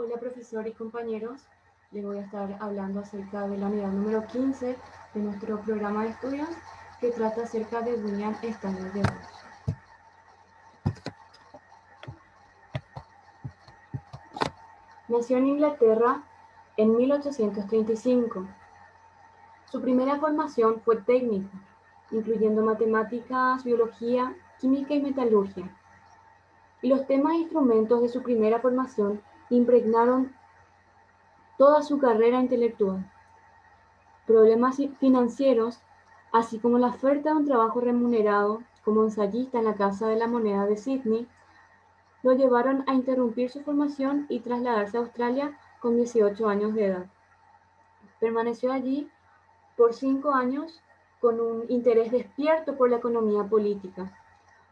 Hola profesor y compañeros, les voy a estar hablando acerca de la unidad número 15 de nuestro programa de estudios que trata acerca de William Stanley Jevons. Nació en Inglaterra en 1835. Su primera formación fue técnica, incluyendo matemáticas, biología, química y metalurgia. Y los temas e instrumentos de su primera formación impregnaron toda su carrera intelectual. Problemas financieros, así como la oferta de un trabajo remunerado como ensayista en la Casa de la Moneda de Sídney, lo llevaron a interrumpir su formación y trasladarse a Australia con 18 años de edad. Permaneció allí por 5 años con un interés despierto por la economía política.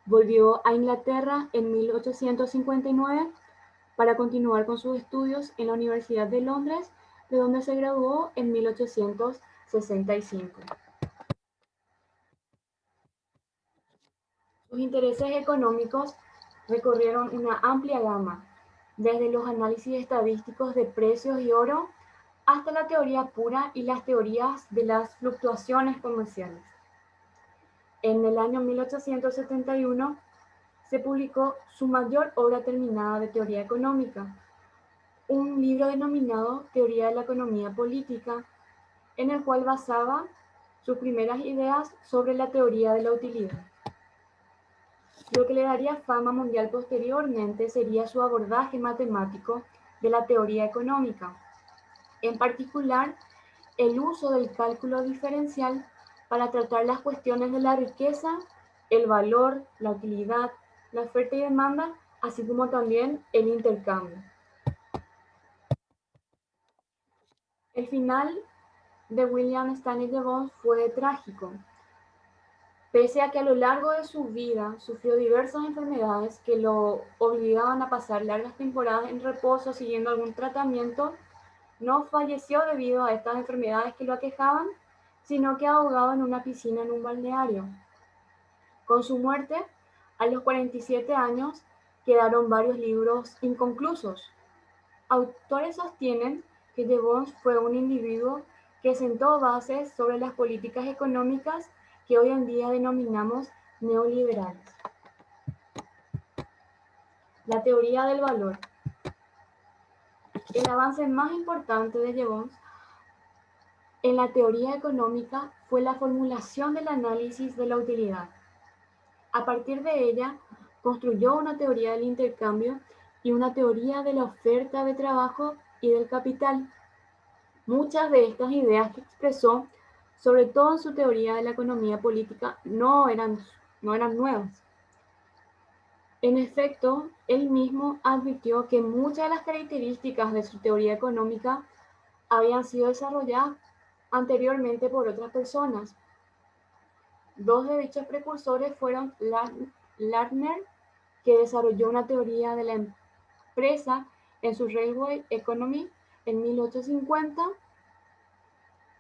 Volvió a Inglaterra en 1859 para continuar con sus estudios en la Universidad de Londres, de donde se graduó en 1865. Sus intereses económicos recorrieron una amplia gama, desde los análisis estadísticos de precios y oro hasta la teoría pura y las teorías de las fluctuaciones comerciales. En el año 1871 se publicó su mayor obra terminada de teoría económica, un libro denominado Teoría de la Economía Política, en el cual basaba sus primeras ideas sobre la teoría de la utilidad. Lo que le daría fama mundial posteriormente sería su abordaje matemático de la teoría económica, en particular el uso del cálculo diferencial para tratar las cuestiones de la riqueza, el valor, la utilidad, la oferta y demanda, así como también el intercambio. El final de William Stanley Jevons fue trágico. Pese a que a lo largo de su vida sufrió diversas enfermedades que lo obligaban a pasar largas temporadas en reposo siguiendo algún tratamiento, no falleció debido a estas enfermedades que lo aquejaban, sino que ahogado en una piscina en un balneario. Con su muerte, a los 47 años, quedaron varios libros inconclusos. Autores sostienen que Jevons fue un individuo que sentó bases sobre las políticas económicas que hoy en día denominamos neoliberales. La teoría del valor. El avance más importante de Jevons en la teoría económica fue la formulación del análisis de la utilidad. A partir de ella, construyó una teoría del intercambio y una teoría de la oferta de trabajo y del capital. Muchas de estas ideas que expresó, sobre todo en su teoría de la economía política, no eran nuevas. En efecto, él mismo advirtió que muchas de las características de su teoría económica habían sido desarrolladas anteriormente por otras personas. Dos de dichos precursores fueron Lardner, que desarrolló una teoría de la empresa en su Railway Economy en 1850,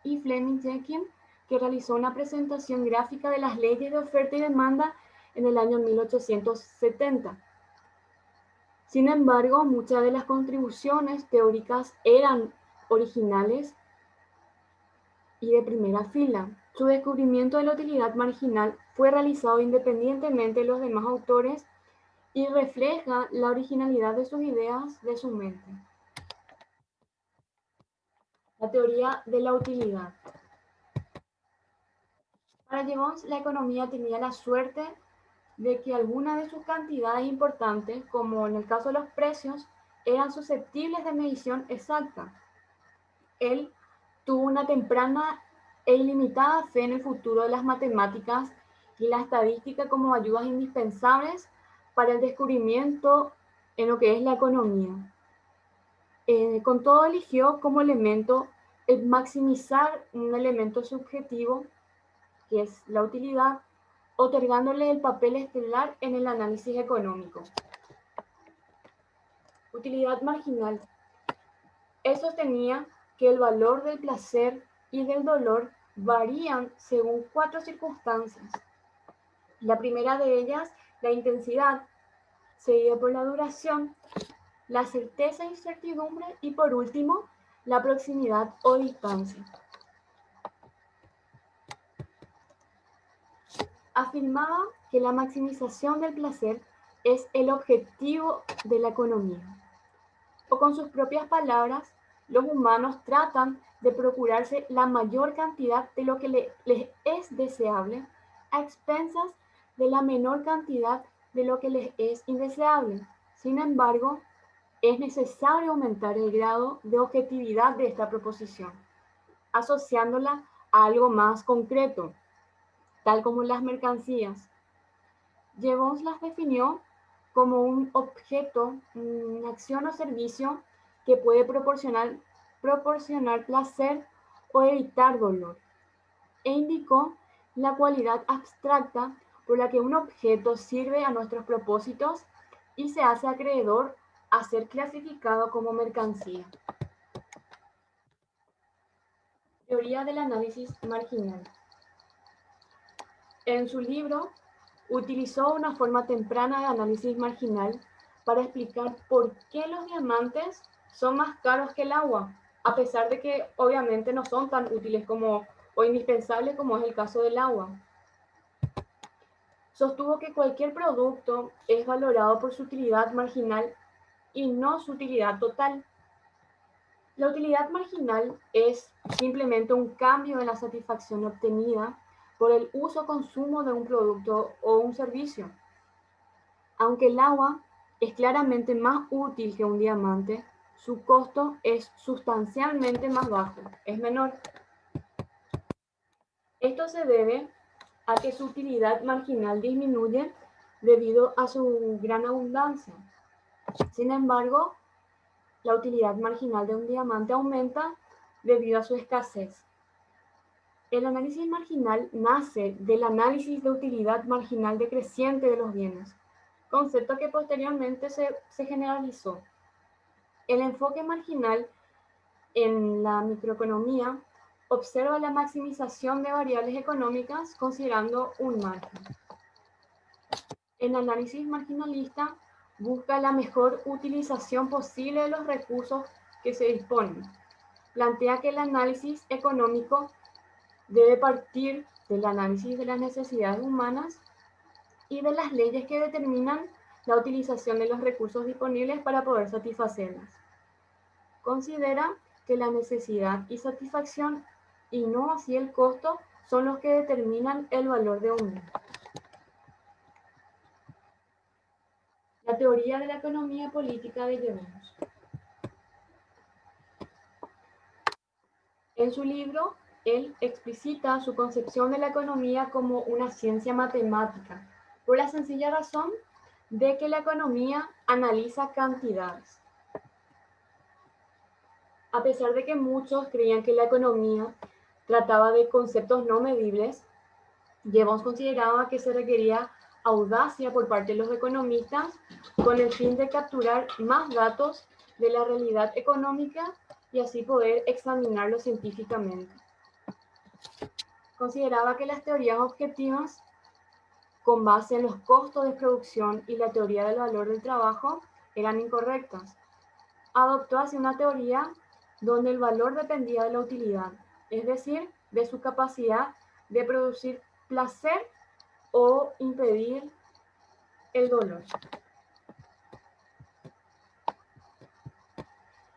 y Fleming Jenkins, que realizó una presentación gráfica de las leyes de oferta y demanda en el año 1870. Sin embargo, muchas de las contribuciones teóricas eran originales y de primera fila. Su descubrimiento de la utilidad marginal fue realizado independientemente de los demás autores y refleja la originalidad de sus ideas de su mente. La teoría de la utilidad. Para Jevons, la economía tenía la suerte de que algunas de sus cantidades importantes, como en el caso de los precios, eran susceptibles de medición exacta. Él tuvo una temprana e ilimitada fe en el futuro de las matemáticas y la estadística como ayudas indispensables para el descubrimiento en lo que es la economía. Con todo, eligió como elemento el maximizar un elemento subjetivo, que es la utilidad, otorgándole el papel estelar en el análisis económico. Utilidad marginal. Él sostenía que el valor del placer y del dolor varían según 4 circunstancias. La primera de ellas, la intensidad, seguida por la duración, la certeza e incertidumbre y por último, la proximidad o distancia. Afirmaba que la maximización del placer es el objetivo de la economía. O con sus propias palabras, los humanos tratan de procurarse la mayor cantidad de lo que les es deseable a expensas de la menor cantidad de lo que les es indeseable. Sin embargo, es necesario aumentar el grado de objetividad de esta proposición, asociándola a algo más concreto, tal como las mercancías. Jevons las definió como un objeto, una acción o servicio que puede proporcionar placer o evitar dolor, e indicó la cualidad abstracta por la que un objeto sirve a nuestros propósitos y se hace acreedor a ser clasificado como mercancía. Teoría del análisis marginal. En su libro, utilizó una forma temprana de análisis marginal para explicar por qué los diamantes son más caros que el agua, a pesar de que obviamente no son tan útiles como o indispensables como es el caso del agua. Sostuvo que cualquier producto es valorado por su utilidad marginal y no su utilidad total. La utilidad marginal es simplemente un cambio en la satisfacción obtenida por el uso o consumo de un producto o un servicio. Aunque el agua es claramente más útil que un diamante, su costo es sustancialmente más bajo, es menor. Esto se debe a que su utilidad marginal disminuye debido a su gran abundancia. Sin embargo, la utilidad marginal de un diamante aumenta debido a su escasez. El análisis marginal nace del análisis de utilidad marginal decreciente de los bienes, concepto que posteriormente se generalizó. El enfoque marginal en la microeconomía observa la maximización de variables económicas considerando un margen. El análisis marginalista busca la mejor utilización posible de los recursos que se disponen. Plantea que el análisis económico debe partir del análisis de las necesidades humanas y de las leyes que determinan la utilización de los recursos disponibles para poder satisfacerlas. Considera que la necesidad y satisfacción, y no así el costo, son los que determinan el valor de un bien. La teoría de la economía política de Jevons. En su libro, él explicita su concepción de la economía como una ciencia matemática, por la sencilla razón de que la economía analiza cantidades. A pesar de que muchos creían que la economía trataba de conceptos no medibles, Jevons consideraba que se requería audacia por parte de los economistas con el fin de capturar más datos de la realidad económica y así poder examinarlo científicamente. Consideraba que las teorías objetivas, con base en los costos de producción y la teoría del valor del trabajo, eran incorrectas. Adoptó así una teoría donde el valor dependía de la utilidad, es decir, de su capacidad de producir placer o impedir el dolor.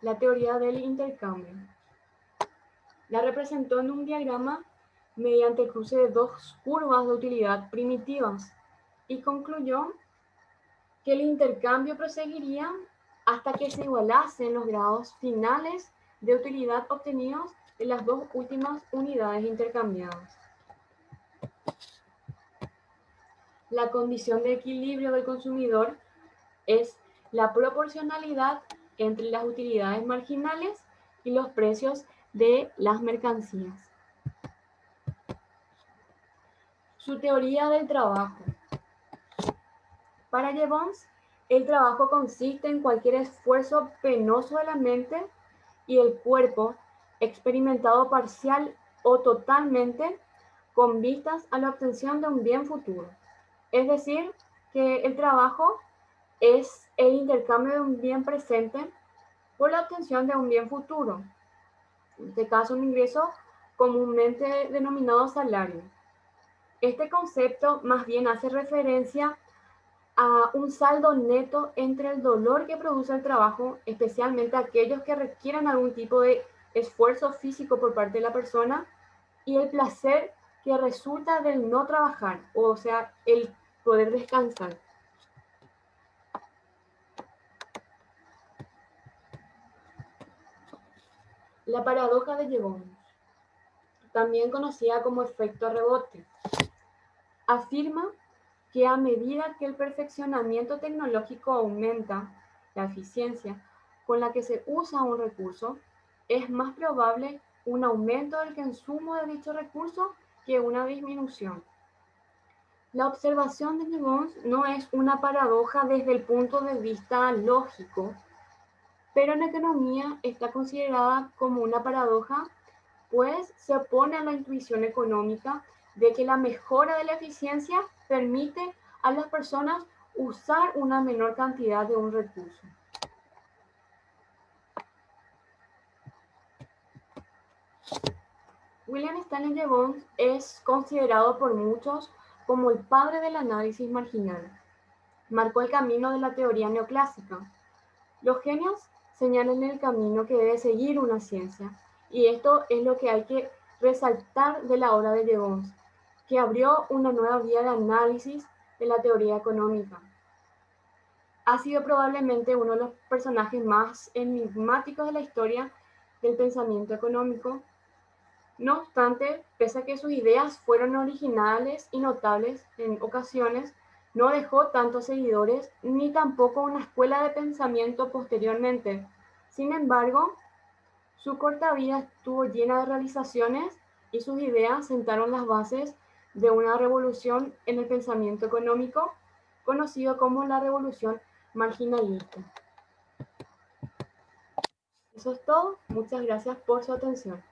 La teoría del intercambio. La representó en un diagrama mediante el cruce de dos curvas de utilidad primitivas y concluyó que el intercambio proseguiría hasta que se igualasen los grados finales de utilidad obtenidos de las dos últimas unidades intercambiadas. La condición de equilibrio del consumidor es la proporcionalidad entre las utilidades marginales y los precios de las mercancías. Su teoría del trabajo. Para Jevons, el trabajo consiste en cualquier esfuerzo penoso de la mente y el cuerpo experimentado parcial o totalmente con vistas a la obtención de un bien futuro. Es decir, que el trabajo es el intercambio de un bien presente por la obtención de un bien futuro, en este caso un ingreso comúnmente denominado salario. Este concepto más bien hace referencia a un saldo neto entre el dolor que produce el trabajo, especialmente aquellos que requieran algún tipo de esfuerzo físico por parte de la persona, y el placer que resulta del no trabajar, o sea, el poder descansar. La paradoja de Jevons, también conocida como efecto rebote, afirma que a medida que el perfeccionamiento tecnológico aumenta la eficiencia con la que se usa un recurso, es más probable un aumento del consumo de dicho recurso que una disminución. La observación de Jevons no es una paradoja desde el punto de vista lógico, pero en economía está considerada como una paradoja, pues se opone a la intuición económica de que la mejora de la eficiencia permite a las personas usar una menor cantidad de un recurso. William Stanley Jevons es considerado por muchos como el padre del análisis marginal. Marcó el camino de la teoría neoclásica. Los genios señalan el camino que debe seguir una ciencia, y esto es lo que hay que resaltar de la obra de Jevons, que abrió una nueva vía de análisis de la teoría económica. Ha sido probablemente uno de los personajes más enigmáticos de la historia del pensamiento económico. No obstante, pese a que sus ideas fueron originales y notables en ocasiones, no dejó tantos seguidores ni tampoco una escuela de pensamiento posteriormente. Sin embargo, su corta vida estuvo llena de realizaciones y sus ideas sentaron las bases de una revolución en el pensamiento económico, conocido como la revolución marginalista. Eso es todo. Muchas gracias por su atención.